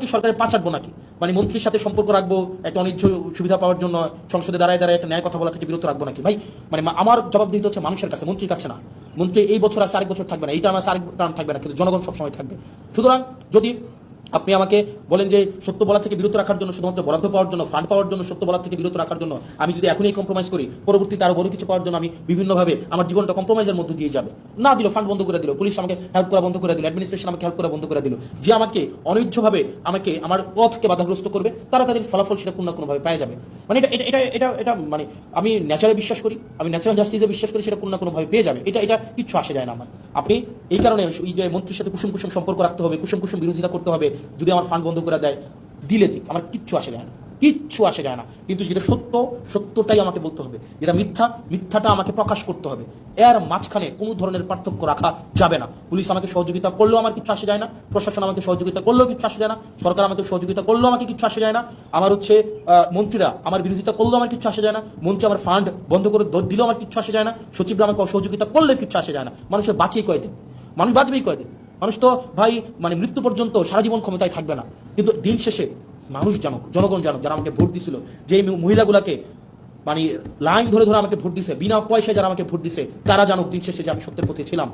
কি সরকারের পা চাটবো নাকি? মানে মন্ত্রীর সাথে সম্পর্ক রাখবো, একটা অনিচ্ছ সুবিধা পাওয়ার জন্য সংসদে দাঁড়ায় দাঁড়ায় একটা ন্যায় কথা বলা থেকে বিরত রাখবো নাকি? ভাই মানে আমার জবাব দিতে হচ্ছে মানুষের কাছে, মন্ত্রীর কাছে না। মন্ত্রী এই বছর আছে, আরেক বছর থাকবে না, এইটা আমার আরেক টার্ম থাকবে না, কিন্তু জনগণ সবসময় থাকবে। সুতরাং যদি আপনি আমাকে বলেন যে সত্য বলা থেকে বিরত রাখার জন্য, শুধুমাত্র বরাদ্দ পাওয়ার জন্য, ফান্ড পাওয়ার জন্য, সত্য বলা থেকে বিরত রাখার জন্য আমি যদি এখনই কম্প্রোমাইজ করি, পরবর্তীতে আরো বড় কিছু পাওয়ার জন্য আমি বিভিন্নভাবে আমার জীবনটা কম্প্রোমাইজের মধ্যে দিয়ে যাবে। না দিল, ফান্ড বন্ধ করে দিল, পুলিশ আমাকে হেল্প করা বন্ধ করে দিল, অ্যাডমিনিস্ট্রেশন আমাকে হেল্প করা বন্ধ করে দিল, যে আমাকে অনৈধ্যভাবে আমাকে আমার পথকে বাধাগ্রস্ত করবে, তারা তাদের ফলাফল সেটা কোনো না কোনোভাবে পাওয়া যাবে। মানে এটা এটা এটা এটা এটা মানে আমি ন্যাচারে বিশ্বাস করি, আমি ন্যাচারাল জাস্টিসে বিশ্বাস করি, সেটা কোনো না কোনোভাবে পেয়ে যাবে। এটা এটা কিচ্ছু আসে যায় না আমার। আপনি এই কারণে এই যে মন্ত্রীর সাথে কুসুম কুসুম সম্পর্ক রাখতে হবে, কুসুম কুসুম বিরোধিতা করতে হবে, যদি আমার ফান্ড বন্ধ করে দেয়, দিলে দিক, আমার কিচ্ছু আসে যায় না, কিচ্ছু আসে যায় না। কিন্তু যেটা সত্য, সত্যটাই আমাকে বলতে হবে, যেটা মিথ্যা, মিথ্যাটা আমাকে প্রকাশ করতে হবে। এর মাঝখানে কোনো ধরনের পার্থক্য রাখা যাবে না। পুলিশ আমাকে সহযোগিতা করলেও আমার কিছু আসে যায় না, প্রশাসন আমাকে সহযোগিতা করলেও কিছু আসে যায় না, সরকার আমাকে সহযোগিতা করলেও আমাকে কিছু আসে যায় না, আমার হচ্ছে মন্ত্রীরা আমার বিরোধিতা করলেও আমার কিছু আসে যায় না, মন্ত্রী আমার ফান্ড বন্ধ করে দিলেও আমার কিছু আসে যায় না, সচিবরা আমাকে সহযোগিতা করলেও কিছু আসে যায় না। মানুষের বাঁচেই কয়দিন, মানুষ বাঁচবেই কয়দিন? মানুষ তো ভাই মানে মৃত্যু পর্যন্ত সারা জীবন ক্ষমতায় থাকবে না। কিন্তু দিন শেষে মানুষ জানুক, জনগণ জানুক, যারা আমাকে ভোট দিছিল, যে মহিলাগুলাকে মানে লাইন ধরে ধরে আমাকে ভোট দিছে, বিনা পয়সায় যারা আমাকে ভোট দিছে, তারা জানুক দিন শেষে যে আমি সত্যের পথে ছিলাম।